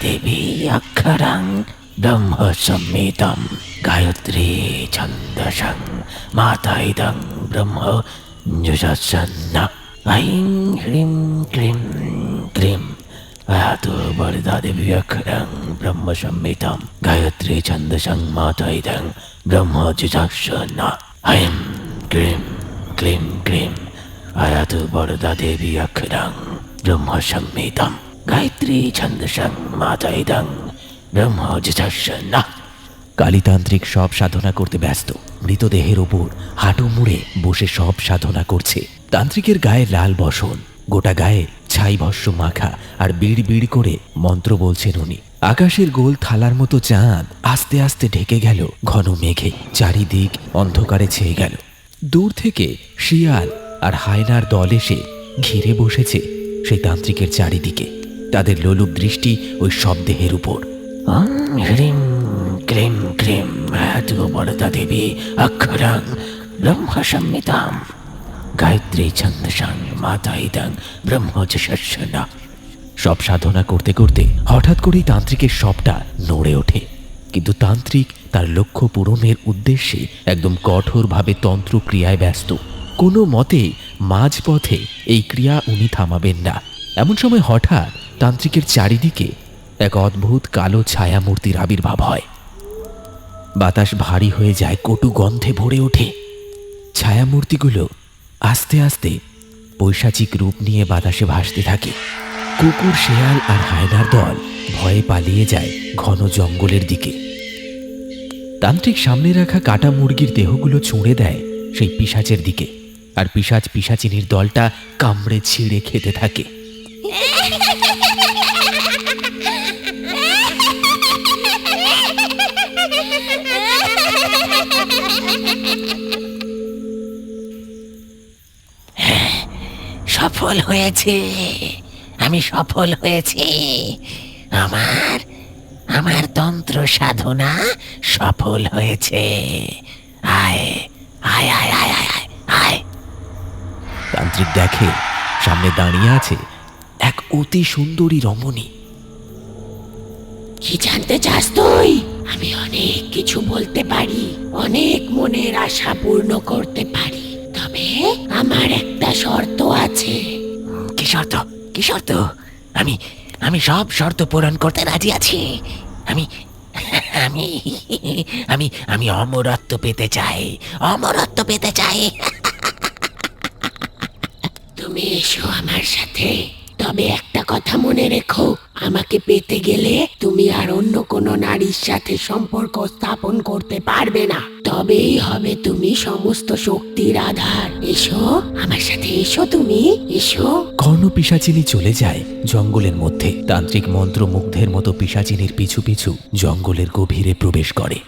দেবী অক্ষরং ব্রহ্ম সম্মিতম গায়ত্রী ছন্দসং মাতা ইদং ব্রহ্ম যশস্যন্ন ঐং হ্রিং ক্লিং ক্লিং আয়াতু বরদা দেবী অক্ষরং ব্রহ্ম সম্মিতম গায়ত্রী ছন্দসং মাতা ইদং ব্রহ্ম যশস্যন্ন ঐং ক্লিং ক্লিং ক্লিং আয়াতু বরদা দেবী অক্ষরং ব্রহ্ম সম্মিতম গায়ত্রী ছন্দসং মাতা ইদং ব্রহ্ম যশস্যন্ন। কালীতান্ত্রিক সব সাধনা করতে ব্যস্ত। মৃতদেহের ওপর হাঁটু মুড়ে বসে সব সাধনা করছে। তান্ত্রিকের গায়ে লাল বসন, গোটা গায়ে ছাই ভস্য মাখা, আর বিড় বিড় করে মন্ত্র বলছেন উনি। আকাশের গোল থালার মতো চাঁদ আস্তে আস্তে ঢেকে গেল ঘন মেঘে। চারিদিক অন্ধকারে ছেয়ে গেল। দূর থেকে শিয়াল আর হায়নার দল এসে ঘিরে বসেছে সেই তান্ত্রিকের চারিদিকে। তাদের লোলুপ দৃষ্টি ওই সব দেহের উপর। হ্রিং ক্লিং ক্লিং আয়াতু বরদা দেবী অক্ষরং ব্রহ্ম সম্মিতম গায়ত্রী ছন্দসং মাতা ইদং ব্রহ্ম যশস্যন্ন। সব সাধনা করতে করতে হঠাৎ করেই তান্ত্রিকের সবটা নড়ে ওঠে। কিন্তু তান্ত্রিক তার লক্ষ্য পূরণের উদ্দেশ্যে একদম কঠোরভাবে তন্ত্র ক্রিয়ায় ব্যস্ত। কোনো মতে মাঝপথে এই ক্রিয়া উনি থামাবেন না। এমন সময় হঠাৎ তান্ত্রিকের চারিদিকে এক অদ্ভুত কালো ছায়ামূর্তির আবির্ভাব হয়। বাতাস ভারী হয়ে যায়, কটু গন্ধে ভরে ওঠে। ছায়ামূর্তিগুলো আস্তে আস্তে পৈশাচিক রূপ নিয়ে বাতাসে ভাসতে থাকে। কুকুর, শেয়াল আর হায়নার দল ভয়ে পালিয়ে যায় ঘন জঙ্গলের দিকে। তান্ত্রিক সামনে রাখা কাটা মুরগির দেহগুলো ছুঁড়ে দেয় সেই পিশাচের দিকে, আর পিশাচ পিশাচিনীর দলটা কামড়ে ছিঁড়ে খেতে থাকে। সফল হয়েছে, আমি সফল হয়েছি। আমার আমার তন্ত্র সাধনা সফল হয়েছে। আয় আয় আয় আয় আয় আয় আয়। তান্ত্রিক দেখে সামনে দাঁড়িয়ে আছে এক অতি সুন্দরী রমণী। কি জানতে চাস তুই? আমি অনেক কিছু বলতে পারি, অনেক মনের আশা পূর্ণ করতে পারি, তবে আমার একটা শর্ত আছে। কি শর্ত? কি শর্ত? আমি আমি সব শর্ত পূরণ করতে রাজি আছি। আমি আমি আমি আমি অমরত্ব পেতে চাই, অমরত্ব পেতে চাই। তুমি এসো আমার সাথে, তবে একটা কথা মনে রেখো, আমাকে পেতে গেলে তুমি আর অন্য কোনো নারীর সাথে সম্পর্ক স্থাপন করতে পারবে না, তবেই হবে তুমি সমস্ত শক্তির আধার। এসো আমার সাথে, এসো তুমি, এসো। কর্ণ পিশাচিনী চলে যায় জঙ্গলের মধ্যে। তান্ত্রিক মন্ত্রমুগ্ধের মতো পিশাচিনীর পিছু পিছু জঙ্গলের গভীরে প্রবেশ করে।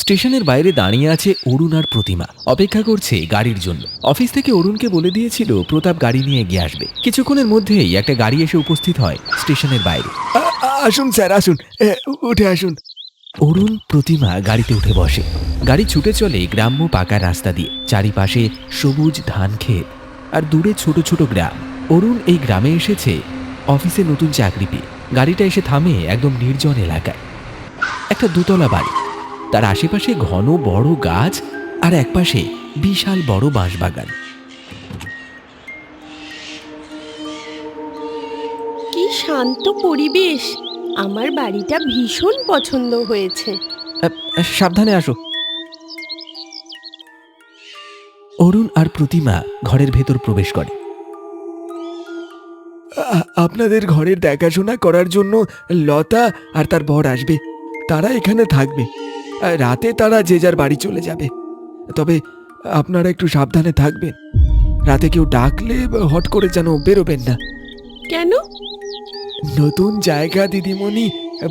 স্টেশনের বাইরে দাঁড়িয়ে আছে অরুণ আর প্রতিমা, অপেক্ষা করছে গাড়ির জন্য। অফিস থেকে অরুণকে বলে দিয়েছিল প্রতাপ গাড়ি নিয়ে এগিয়ে আসবে। কিছুক্ষণের মধ্যেই একটা গাড়ি এসে উপস্থিত হয় স্টেশনের বাইরে। আসুন স্যার, আসুন, উঠে আসুন। অরুণ প্রতিমা গাড়িতে উঠে বসে। গাড়ি ছুটে চলে গ্রাম্য পাকা রাস্তা দিয়ে। চারিপাশে সবুজ ধান ক্ষেত আর দূরে ছোট ছোট গ্রাম। অরুণ এই গ্রামে এসেছে অফিসে নতুন চাকরি পেয়ে। গাড়িটা এসে থামে একদম নির্জন এলাকায়। একটা দোতলা বাড়ি, তার আশেপাশে ঘন বড় গাছ আর একপাশে বিশাল বড় বাঁশবাগান। কি শান্ত পরিবেশ, আমার বাড়িটা ভীষণ পছন্দ হয়েছে। সাবধানে আসো। অরুণ আর প্রতিমা ঘরের ভেতর প্রবেশ করে। আপনাদের ঘরের দেখাশোনা করার জন্য লতা আর তার বর আসবে। তারা এখানে থাকবে। রাতে তারা যে যার বাড়ি চলে যাবে। তবে আপনারা একটু সাবধানে থাকবেন। রাতে কেউ ডাকলে হট করে যেন বেরোবেন না। কেন? নতুন জায়গা দিদিমণি,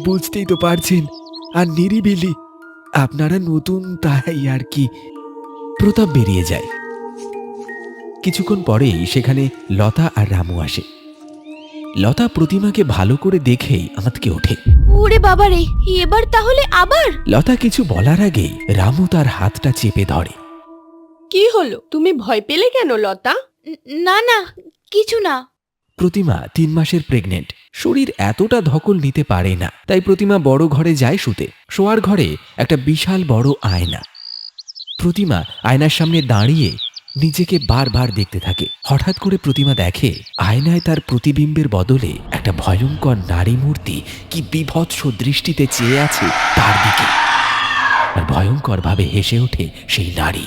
বুঝতেই তো পারছেন, আর নিরিবিলি। আপনারা নতুন তাই আর কি। প্রতাপ বেরিয়ে যায়। কিছুক্ষণ পরেই সেখানে লতা আর রামু আসে। লতা প্রতিমাকে ভালো করে দেখেই আঁতকে ওঠে। ওরে বাবারে, এবার তাহলে আবার? লতা কিছু বলার আগেই রামু তার হাতটা চেপে ধরে। কি হলো? তুমি ভয় পেলে কেন লতা? না না, কিছু না। প্রতিমা 3 মাসের প্রেগনেন্ট, শরীর এতটা ধকল নিতে পারে না, তাই প্রতিমা বড় ঘরে যায় শুতে। শোয়ার ঘরে একটা বিশাল বড় আয়না। প্রতিমা আয়নার সামনে দাঁড়িয়ে নিজেকে বারবার দেখতে থাকে। হঠাৎ করে প্রতিমা দেখে আয়নায় তার প্রতিবিম্বের বদলে একটা ভয়ঙ্কর নারী মূর্তি কি বিভৎস দৃষ্টিতে চেয়ে আছে তার দিকে, আর ভয়ঙ্করভাবে হেসে ওঠে সেই নারী।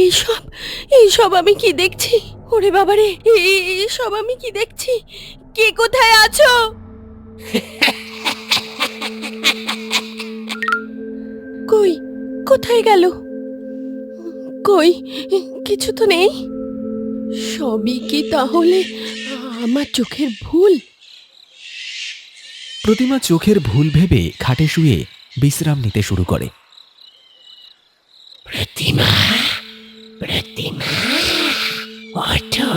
এইসব এইসব আমি কি দেখছি? ওরে বাবারে, এইসব আমি কি দেখছি? কে কোথায় আছো? কই, কোথায় গেল? কই, কিছু তো নেই। সবই কি তাহলে আমার চোখের ভুল? প্রতিমা চোখের ভুল ভেবে খাটে শুয়ে বিশ্রাম নিতে শুরু করে। প্রতিমা, প্রতিমা, ওঠো,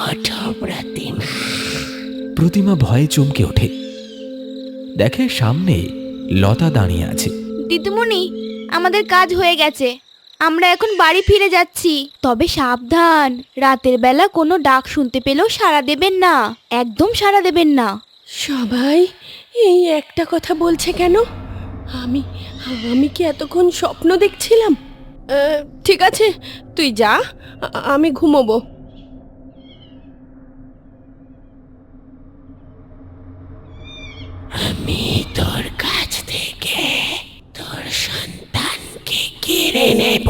ওঠো প্রতিমা। প্রতিমা ভয়ে চমকে ওঠে। দেখে সামনে লতা দাঁড়িয়ে আছে। দিদিমণি, আমাদের কাজ হয়ে গেছে, আমরা এখন বাড়ি ফিরে যাচ্ছি। তবে সাবধান, রাতের বেলা কোনো ডাক শুনতে পেলেও সাড়া দেবেন না, একদম সাড়া দেবেন না। সবাই এই একটা কথা বলছে কেন? আমি আমি কি এতক্ষণ স্বপ্ন দেখছিলাম? ঠিক আছে, তুই যা, আমি ঘুমোবো। আমি তোর কাছ থেকে তোর সন্তানকে কেড়ে নেব,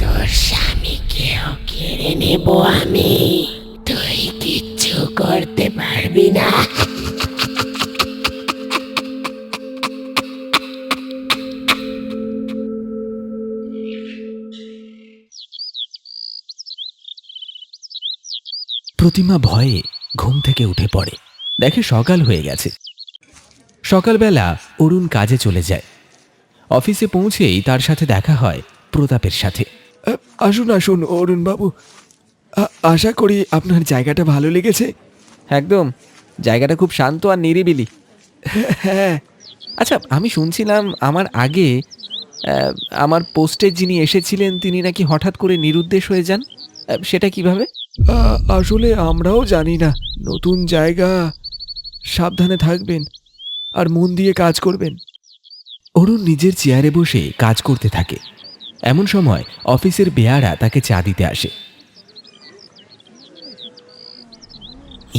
তোর স্বামীকেও কেড়ে নেব আমি। তুই কিচ্ছু করতে পারবি না। প্রতিমা ভয়ে ঘুম থেকে উঠে পড়ে। দেখে সকাল হয়ে গেছে। সকালবেলা অরুণ কাজে চলে যায়। অফিসে পৌঁছেই তার সাথে দেখা হয় প্রতাপের সাথে। আসুন আসুন অরুণ বাবু, আশা করি আপনার জায়গাটা ভালো লেগেছে। একদম, জায়গাটা খুব শান্ত আর নিরিবিলি। হ্যাঁ, আচ্ছা, আমি শুনছিলাম আমার আগে আমার পোস্টে যিনি এসেছিলেন তিনি নাকি হঠাৎ করে নিরুদ্দেশ হয়ে যান, সেটা কিভাবে? আসলে আমরাও জানি না। নতুন জায়গা, সাবধানে থাকবেন আর মন দিয়ে কাজ করবেন। অরুণ নিজের চেয়ারে বসে কাজ করতে থাকে। এমন সময় অফিসের বেয়ারা তাকে চা দিতে আসে।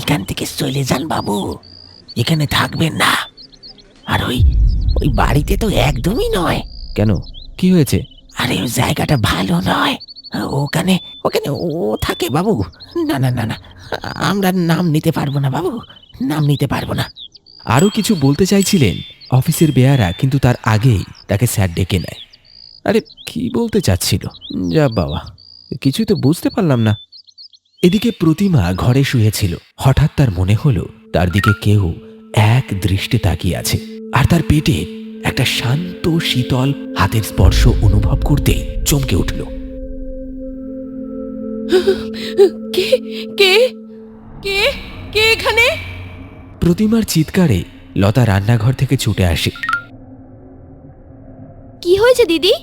এখান থেকে চলে যান বাবু, এখানে থাকবেন না। আর ওই ওই বাড়িতে তো একদমই নয়। কেন, কি হয়েছে? আরে ওই জায়গাটা ভালো নয়, ওখানে ওখানে ও থাকে বাবু। না না না না, আমরা নাম নিতে পারবো না বাবু, নাম নিতে পারবো না। আরও কিছু বলতে চাইছিলেন অফিসের বেয়ারা, কিন্তু তার আগেই তাকে স্যার ডেকে নেয়। আরে কি বলতে চাচ্ছিল, যা বাবা, কিছুই তো বুঝতে পারলাম না। এদিকে প্রতিমা ঘরে শুয়েছিল। হঠাৎ তার মনে হলো তার দিকে কেউ এক দৃষ্টি তাকিয়ে আছে, আর তার পেটে একটা শান্ত শীতল হাতের স্পর্শ অনুভব করতেই চমকে উঠল। কে কে কে কে এখানে? প্রতিমার চিৎকারে লতা রান্নাঘর থেকে ছুটে আসে। কি হয়েছে দিদি?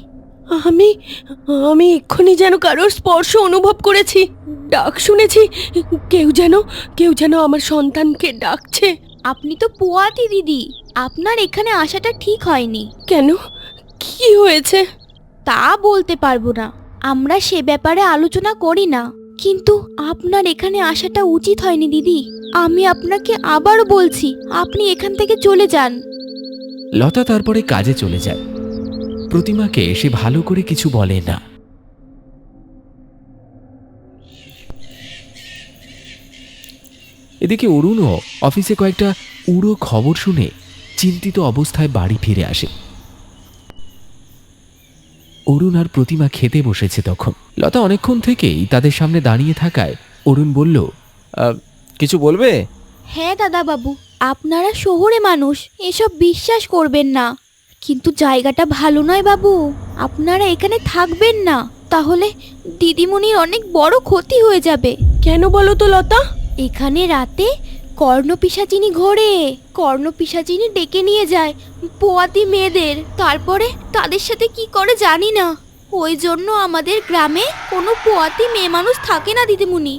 আমি আমি এক্ষুনি যেন কারোর স্পর্শ অনুভব করেছি, ডাক শুনেছি। কেউ যেন আমার সন্তানকে ডাকছে। আপনি তো পোয়াতি দিদি, আপনার এখানে আসাটা ঠিক হয়নি। কেন, কি হয়েছে? তা বলতে পারবো না, আমরা সে ব্যাপারে আলোচনা করি না। কিন্তু আপনার এখানে আসাটা উচিত হয়নি দিদি। আমি আপনাকে আবারও বলছি, আপনি এখান থেকে চলে যান। লতা তারপরে কাজে চলে যায়। প্রতিমাকে সে ভালো করে কিছু বলে না। এদিকে অরুণও অফিসে কয়েকটা উড়ো খবর শুনে চিন্তিত অবস্থায় বাড়ি ফিরে আসে। অরুণ আর প্রতিমা খেতে বসেছে তখন। লতা অনেকক্ষণ থেকেই তাদের সামনে দাঁড়িয়ে থাকায় অরুণ বলল, কিছু বলবে? হ্যাঁ দাদা বাবু, আপনারা শহরে মানুষ, এসব বিশ্বাস করবেন না। কিন্তু জায়গাটা ভালো নয় বাবু, আপনারা এখানে থাকবেন না, তাহলে দিদিমণির অনেক বড় ক্ষতি হয়ে যাবে। কেন বলো তো লতা? এখানে রাতে কর্ণপিশাচিনী ঘোরে, কর্ণপিশাচিনী ডেকে নিয়ে যায় পোয়াতি মেয়েদের, তারপরে তাদের সাথে কি করে জানি না। ওই জন্য আমাদের গ্রামে কোনো পোয়াতি মেয়ে মানুষ থাকে না দিদিমণি।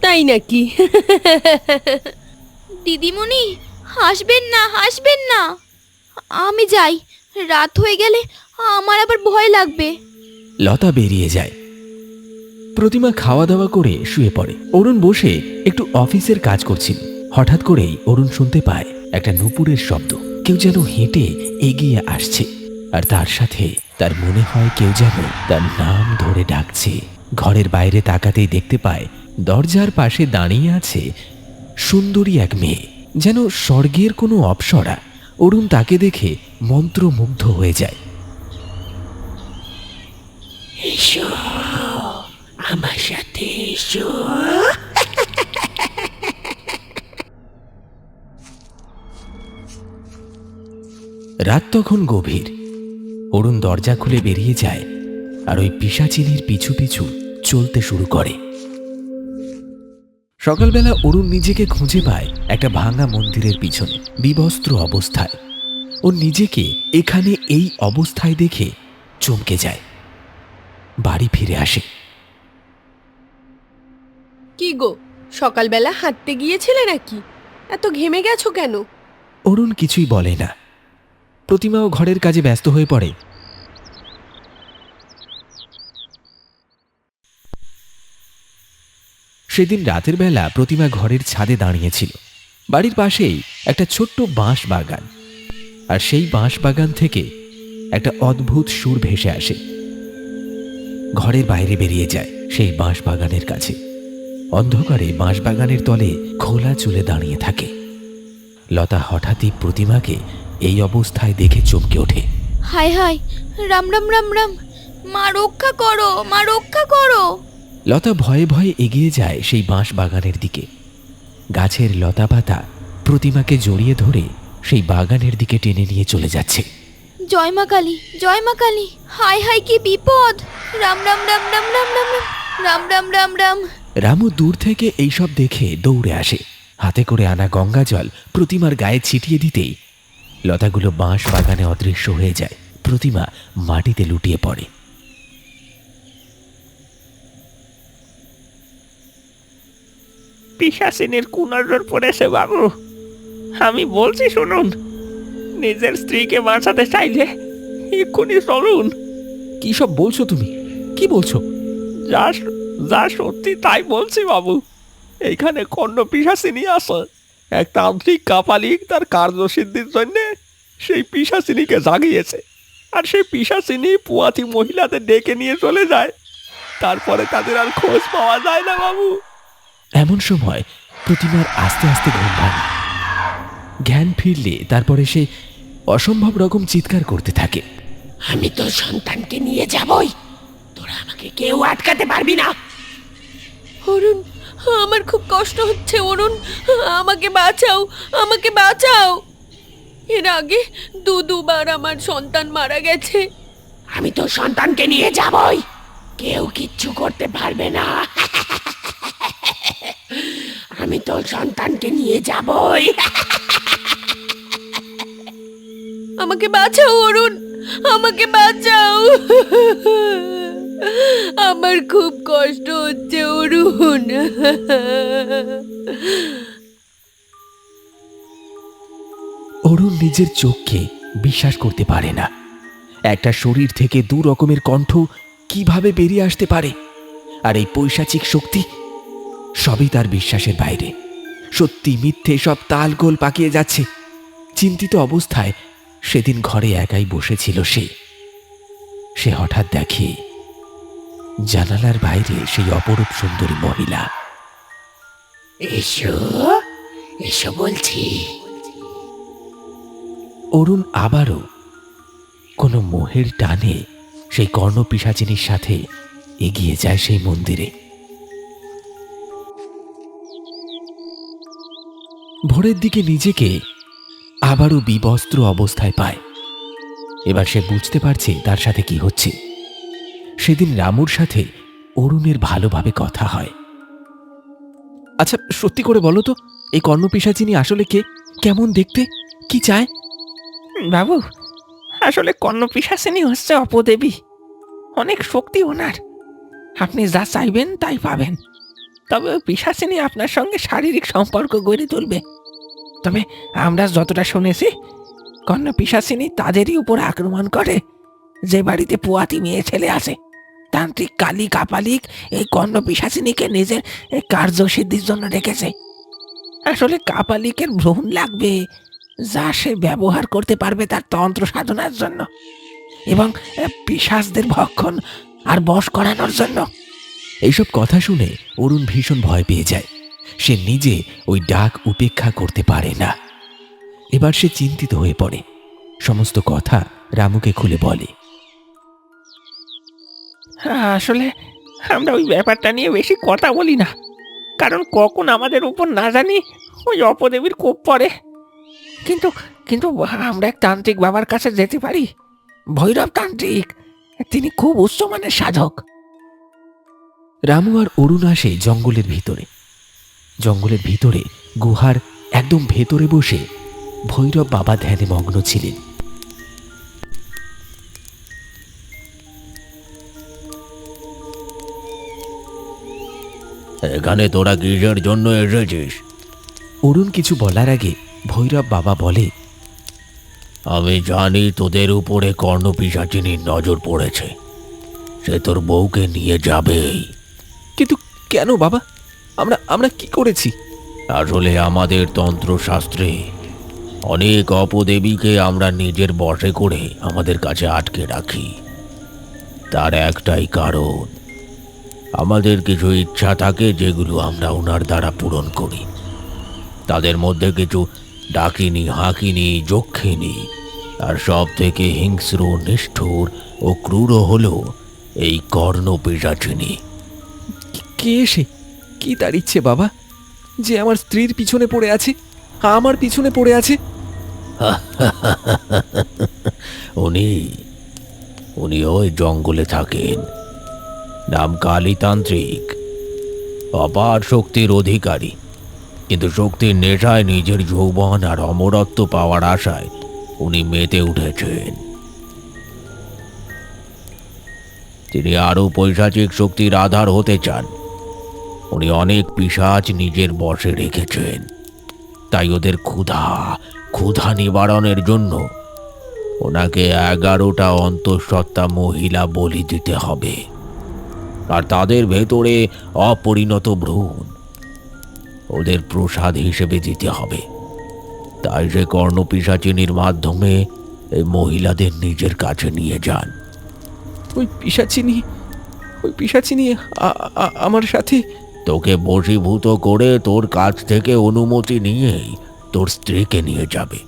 তাই নাকি? দিদিমণি হাসবেন না, হাসবেন না। আমি যাই, রাত হয়ে গেলে আমার আবার ভয় লাগবে। লতা বেরিয়ে যায়। প্রতিমা খাওয়া দাওয়া করে শুয়ে পড়ে। অরুণ বসে একটু অফিসের কাজ করছিল। হঠাৎ করেই অরুণ শুনতে পায় একটা নুপুরের শব্দ। কেউ যেন হেঁটে এগিয়ে আসছে, আর তার সাথে তার মনে হয় কেউ যেন তার নাম ধরে ডাকছে। ঘরের বাইরে তাকাতেই দেখতে পায় দরজার পাশে দাঁড়িয়ে আছে সুন্দরী এক মেয়ে, যেন স্বর্গের কোনো অপ্সরা। অরুণ তাকে দেখে মন্ত্রমুগ্ধ হয়ে যায়। এসো, আমার সাথে এসো। রাত তখন গভীর। অরুণ দরজা খুলে বেরিয়ে যায় আর ওই পিশাচিনীর পিছু পিছু চলতে শুরু করে। সকালবেলা অরুণ নিজেকে খুঁজে পায় একটা ভাঙা মন্দিরের পিছনে বিবস্ত্র অবস্থায়। ও নিজেকে এখানে এই অবস্থায় দেখে চমকে যায়। বাড়ি ফিরে আসে। কি গো, সকালবেলা হাঁটতে গিয়েছিলে নাকি? এত ঘেমে গেছো কেন? অরুণ কিছুই বলে না। প্রতিমাও ঘরের কাজে ব্যস্ত হয়ে পড়ে। সেদিন রাতের বেলা প্রতিমা ঘরের ছাদে দাঁড়িয়েছিল। বাড়ির পাশেই একটা ছোট্ট বাঁশ বাগান, আর সেই বাঁশ বাগান থেকে একটা অদ্ভুত সুর ভেসে আসে। ঘরের বাইরে বেরিয়ে যায় সেই বাঁশ বাগানের কাছে। অন্ধকারে বাঁশ বাগানের তলে খোলা চুলে দাঁড়িয়ে থাকে। লতা হঠাৎই প্রতিমাকে এই অবস্থায় দেখে চমকে ওঠে। হায় হায়, রাম রাম রাম রাম, মা রক্ষা করো, মা রক্ষা করো। লতা ভয়ে ভয়ে এগিয়ে যায় সেই বাঁশ বাগানের দিকে। গাছের লতা পাতা প্রতিমাকে জড়িয়ে ধরে সেই বাগানের দিকে টেনে নিয়ে চলে যাচ্ছে। জয় মা কালী, জয় মা কালী। হায় হায়, কি বিপদ! রাম রাম রাম রাম রাম রাম রাম রাম রাম রাম। রামু দূর থেকে এইসব দেখে দৌড়ে আসে। হাতে করে আনা গঙ্গা জল প্রতিমার গায়ে ছিটিয়ে দিতেই লতাগুলো বাঁশ বাগানে অদৃশ্য হয়ে যায়। প্রতিমা মাটিতে লুটিয়ে পড়ে। পিশাচিনীর কুনজর পড়েছে বাবু। আমি বলছি শুনুন, নিজের স্ত্রীকে বাঁচাতে চাইলে এক্ষুনি চলুন। কি সব বলছো তুমি? কি বলছো? যা যা সত্যি তাই বলছি বাবু। এইখানে কর্ণ পিশাচিনী আছে। এক তান্ত্রিক কাপালিক তার কার্যসিদ্ধির জন্যে সেই পিশাচিনীকে জাগিয়েছে, আর সেই পিশাচিনী পুয়াতি মহিলাদের ডেকে নিয়ে চলে যায়। তারপরে তাদের আর খোঁজ পাওয়া যায় না বাবু। এমন সময় প্রতিমার আস্তে আস্তে ঘুম ভাঙে। জ্ঞান ফিরলে তারপরে সে অসম্ভব রকম চিৎকার করতে থাকে। আমি তোর সন্তানকে নিয়ে যাবই, তোরা আমাকে কেউ আটকাতে পারবি না। অরুণ, আমার খুব কষ্ট হচ্ছে। অরুণ, আমাকে বাঁচাও, আমাকে বাঁচাও। এর আগে দুবার আমার সন্তান মারা গেছে। আমি তোর সন্তানকে নিয়ে যাবই, কেউ কিচ্ছু করতে পারবে না। আমি তোর সন্তানকে নিয়ে যাবই। আমাকে বাঁচাও অরুণ, আমাকে বাঁচাও। আমার খুব কষ্ট হচ্ছে অরুণ। অরুণ নিজের চোখকে বিশ্বাস করতে পারে না। একটা শরীর থেকে দু রকমের কণ্ঠ কিভাবে বেরিয়ে আসতে পারে? আর এই পৈশাচিক শক্তি সবই তার বিশ্বাসের বাইরে। সত্যি মিথ্যে সব তালগোল পাকিয়ে যাচ্ছে। চিন্তিত অবস্থায় সেদিন ঘরে একাই বসেছিল সে হঠাৎ দেখে জানালার বাইরে সেই অপরূপ সুন্দরী মহিলা। এসো এসো বলছি। অরুণ আবারও কোনো মোহের টানে সেই কর্ণপিশাচিনীর সাথে এগিয়ে যায় সেই মন্দিরে। ভোরের দিকে নিজেকে আবারও বিবস্ত্র অবস্থায় পায়। এবার সে বুঝতে পারছে তার সাথে কি হচ্ছে। সেদিন রামুর সাথে অরুণের ভালোভাবে কথা হয়। আচ্ছা, সত্যি করে বলো তো, এই কর্ণপিশাচিনী আসলে কে? কেমন দেখতে? কি চায়? বাবু, আসলে কর্ণপিশাচিনী হচ্ছে অপদেবী। অনেক শক্তি ওনার। আপনি যা চাইবেন তাই পাবেন। তবে ওই পিশাচিনী আপনার সঙ্গে শারীরিক সম্পর্ক গড়ে তুলবে। তবে আমরা যতটা শুনেছি, কর্ণপিশাচিনী তাদেরই উপর আক্রমণ করে যে বাড়িতে পুয়াতি মেয়ে ছেলে আছে। তান্ত্রিক কালী কাপালিক এই কর্ণপিশাচিনীকে নিজের কার্যসিদ্ধির জন্য রেখেছে। আসলে কাপালিকের ভ্রূণ লাগবে, যা সে ব্যবহার করতে পারবে তার তন্ত্র সাধনার জন্য এবং পিশাচদের ভক্ষণ আর বশ করানোর জন্য। এইসব কথা শুনে অরুণ ভীষণ ভয় পেয়ে যায়। সে নিজে ওই ডাক উপেক্ষা করতে পারে না। এবার সে চিন্তিত হয়ে পড়ে। সমস্ত কথা রামুকে খুলে বলে। আসলে আমরা ওই ব্যাপারটা নিয়ে বেশি কথা বলি না, কারণ কখন আমাদের উপর না জানি ওই অপদেবীর কোপ পড়ে। কিন্তু কিন্তু আমরা এক তান্ত্রিক বাবার কাছে যেতে পারি, ভৈরব তান্ত্রিক। তিনি খুব উচ্চমানের সাধক। রামু আর অরুণ আসে জঙ্গলের ভিতরে। জঙ্গলের ভিতরে গুহার একদম ভেতরে বসে ভৈরব বাবা ধ্যানে মগ্ন ছিলেন। এখানে তোরা কিসের জন্য এসেছিস? অরুণ কিছু বলার আগে ভৈরব বাবা বলে, আমি জানি তোদের উপরে কর্ণপিশাচিনীর নজর পড়েছে। সে তোর বউকে নিয়ে যাবেই। কিন্তু কেন বাবা? আমরা আমরা কি করেছি? আসলে আমাদের তন্ত্রশাস্ত্রে অনেক অপদেবীকে আমরা নিজের বশে করে আমাদের কাছে আটকে রাখি। তার একটাই কারণ, আমাদের কিছু ইচ্ছা থাকে যেগুলো আমরা ওনার দ্বারা পূরণ করি। তাদের মধ্যে কিছু ডাকিনী, হাকিনী, যক্ষিণী, আর সব থেকে হিংস্র, নিষ্ঠুর ও ক্রূর হলো এই কর্ণপিশাচিনী। কে এসে? কি তার ইচ্ছে বাবা, যে আমার স্ত্রীর পিছনে পড়ে আছে, আমার পিছনে পড়ে আছে? উনি উনি ওই জঙ্গলে থাকেন। নাম কালীতান্ত্রিক। অপার শক্তির অধিকারী, কিন্তু শক্তির নেশায় নিজের যৌবন আর অমরত্ব পাওয়ার আশায় উনি মেতে উঠেছেন। তিনি আরো পৈশাচিক শক্তির আধার হতে চান। উনি অনেক পিশাচ নিজের বশে রেখেছেন। তাই ওদের ক্ষুধা নিবারণের জন্য ওনাকে 11টা অন্তঃসত্ত্বা মহিলা বলি দিতে হবে, আর তাদের ভেতরে অপরিণত ভ্রূণ ওদের প্রসাদ হিসেবে দিতে হবে। তাই সে কর্ণপিশাচিনীর মাধ্যমে এই মহিলাদের নিজের কাছে নিয়ে যান। ওই পিশাচিনী আমার সাথে? তোকে বশীভূত করে তোর কাছ থেকে অনুমতি নিয়েই তোর স্ত্রীকে নিয়ে যাবে।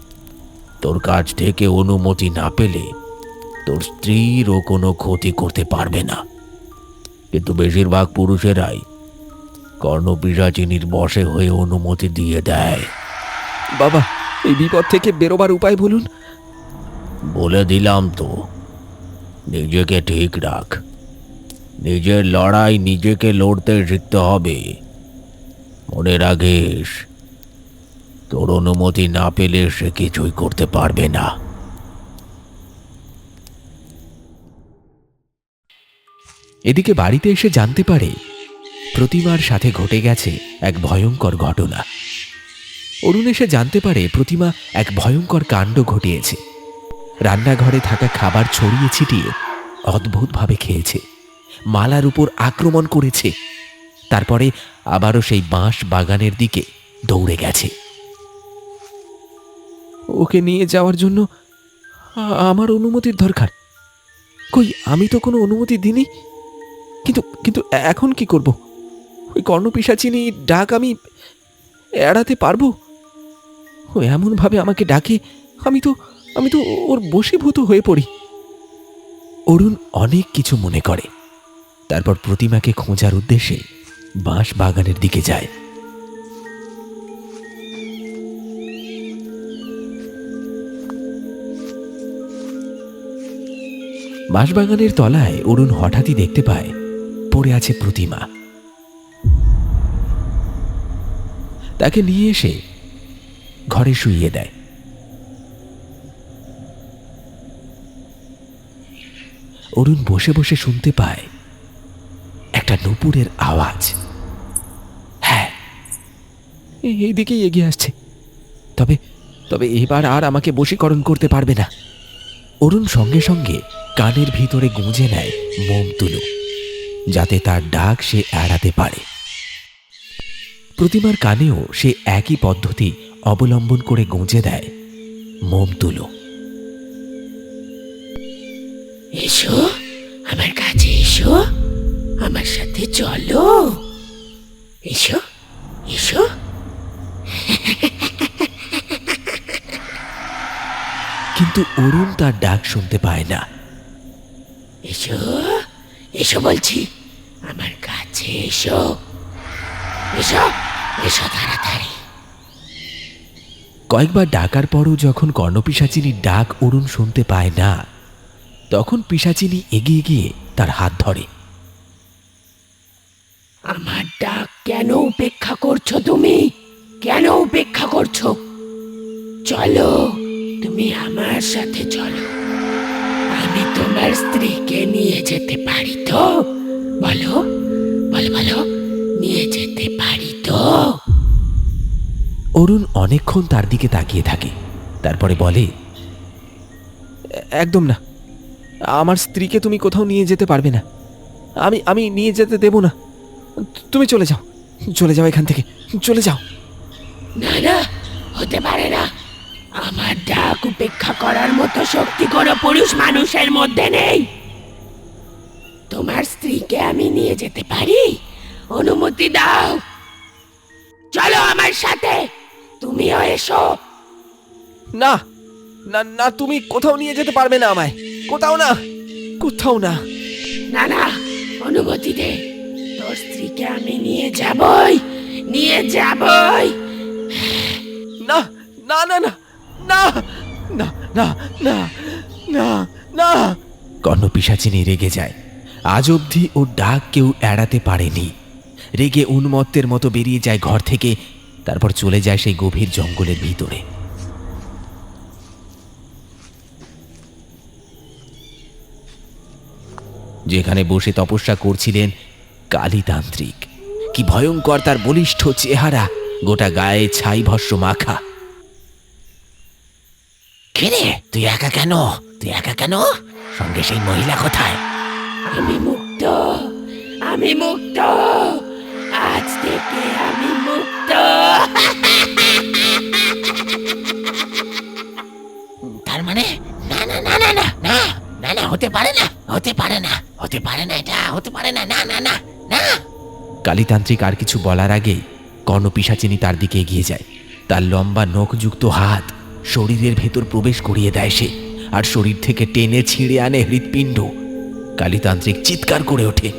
তোর কাছ থেকে অনুমতি না পেলে তোর স্ত্রীরও কোনো ক্ষতি করতে পারবে না। কিন্তু বেশিরভাগ পুরুষেরাই কর্ণপিশাচিনীর বশে হয়ে অনুমতি দিয়ে দেয়। বাবা, এই বিপদ থেকে বেরোবার উপায় বলুন। বলে দিলাম তো, নিজেকে ঠিক রাখ। নিজের লড়াই নিজেকে লড়তে শিখতে হবে। মনে রাখিস, তোর অনুমতি না পেলে সে কিছুই করতে পারবে না। এদিকে বাড়িতে এসে জানতে পারে প্রতিমার সাথে ঘটে গেছে এক ভয়ঙ্কর ঘটনা। অরুণ এসে জানতে পারে প্রতিমা এক ভয়ঙ্কর কাণ্ড ঘটিয়েছে। রান্নাঘরে থাকা খাবার ছড়িয়ে ছিটিয়ে অদ্ভুতভাবে খেয়েছে, মালার উপর আক্রমণ করেছে, তারপরে আবারও সেই বাঁশ বাগানের দিকে দৌড়ে গেছে। ওকে নিয়ে যাওয়ার জন্য আমার অনুমতির দরকার। কই, আমি তো কোনো অনুমতি দিইনি। কিন্তু এখন কি করব? ওই কর্ণপিশাচিনী ডাক আমি এড়াতে পারবো? ও এমনভাবে আমাকে ডাকে, আমি তো ওর বশীভূত হয়ে পড়ি। অরুণ অনেক কিছু মনে করে। তারপর প্রতিমাকে খোঁজার উদ্দেশ্যে বাঁশ বাগানের দিকে যায়। বাঁশবাগানের তলায় অরুণ হঠাৎই দেখতে পায় পড়ে আছে প্রতিমা। তাকে নিয়ে এসে ঘরে শুইয়ে দেয়। অরুণ বসে বসে শুনতে পায় একটা নুপুরের আওয়াজ। হ্যাঁ, এইদিকেই এগিয়ে আসছে। তবে তবে এবার আর আমাকে বশীকরণ করতে পারবে না। অরুণ সঙ্গে সঙ্গে কানের ভিতরে গুঁজে নেয় মোম তুলো, যাতে তার ডাক সে এড়াতে পারে। প্রতিমার কানেও সে একই পদ্ধতি অবলম্বন করে গুঁজে দেয় মোম তুলো। এসো, আমার কাছে এসো, আমার সাথে চলো, এসো এসো। কিন্তু অরুণ তার ডাক শুনতে পায় না। এসো এসো বলছি, আমার কাছে এসো, এসো এসো তাড়াতাড়ি। কয়েকবার ডাকার পরও যখন কর্ণপিশাচিনীর ডাক অরুণ শুনতে পায় না, তখন পিশাচিনী এগিয়ে গিয়ে তার হাত ধরে। আমার ডাক কেন উপেক্ষা করছো তুমি? কেন উপেক্ষা করছো? চলো, তুমি আমার সাথে চলো। আমি তোমার স্ত্রীকে নিয়ে যেতে পারি তো? বলো বলো বলো, নিয়ে যেতে পারি তো? অরুণ অনেকক্ষণ তার দিকে তাকিয়ে থাকে, তারপরে বলে, একদম না, আমার স্ত্রীকে তুমি কোথাও নিয়ে যেতে পারবে না। আমি নিয়ে যেতে দেব না। তুমি চলে যাও, চলে যাও এখান থেকে, চলে যাও। না না, হতে পারে না। আমার ডাক উপেক্ষা করার মতো শক্তি কোনো পুরুষ মানুষের মধ্যে নেই। তোমার স্ত্রীকে আমি নিয়ে যেতে পারি? অনুমতি দাও, চলো আমার সাথে, তুমিও এসো। না না না, তুমি কোথাও নিয়ে যেতে পারবে না আমায়, কোথাও না, কোথাও না। না না, অনুমতি দে, তোর স্ত্রীকে আমি নিয়ে যাবই, নিয়ে যাবই। না না না না না না না না না না। কর্ণপিশাচিনী রেগে যায়। আজ অবধি ওর ডাক কেউ এড়াতে পারেনি। রেগে উন্মত্তের মতো বেরিয়ে যায় ঘর থেকে, তারপর চলে যায় সেই গভীর জঙ্গলের ভিতরে। যেখানে বসে তপস্যা করছিলেন কালীতান্ত্রিক। কি ভয়ঙ্কর তার বলিষ্ঠ চেহারা, গোটা গায়ে ছাই ভস্ম মাখা। কিরে, তুই একা কেন? তুই একা কেন? সঙ্গে সেই মহিলা কোথায়? আমি মুক্ত, আমি মুক্ত, আজ থেকে আমি মুক্ত। তার মানে না না না না না না না না, হতে পারে না, হতে পারে না, হতে পারে না, এটা হতে পারে না, না না না না। কালীতান্ত্রিক আর কিছু বলার আগেই কর্ণপিশাচিনী তার দিকে এগিয়ে যায়। তার লম্বা নখযুক্ত হাত শরীরের ভেতর প্রবেশ করিয়ে দেয় সে, আর শরীর থেকে টেনে ছিঁড়ে আনে হৃৎপিণ্ড। কালীতান্ত্রিক চিৎকার করে ওঠে।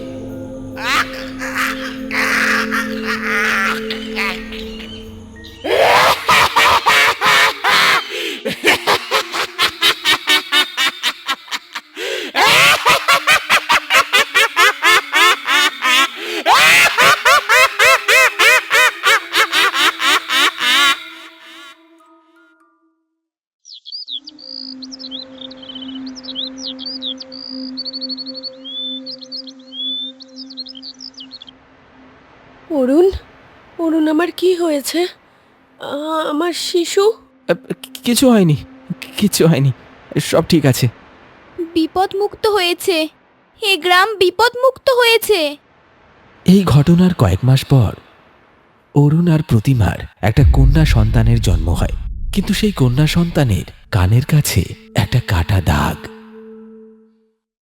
অরুণ, অরুণ, আমার কি হয়েছে? আমার শিশু? কিছু হয়নি, কিছু হয়নি, সব ঠিক আছে। বিপদ মুক্ত হয়েছে, এ গ্রাম বিপদ মুক্ত হয়েছে। এই ঘটনার কয়েক মাস পর অরুণ আর প্রতিমার একটা কন্যা সন্তানের জন্ম হয়। কিন্তু সেই কন্যা সন্তানের কানের কাছে একটা কাটা দাগ।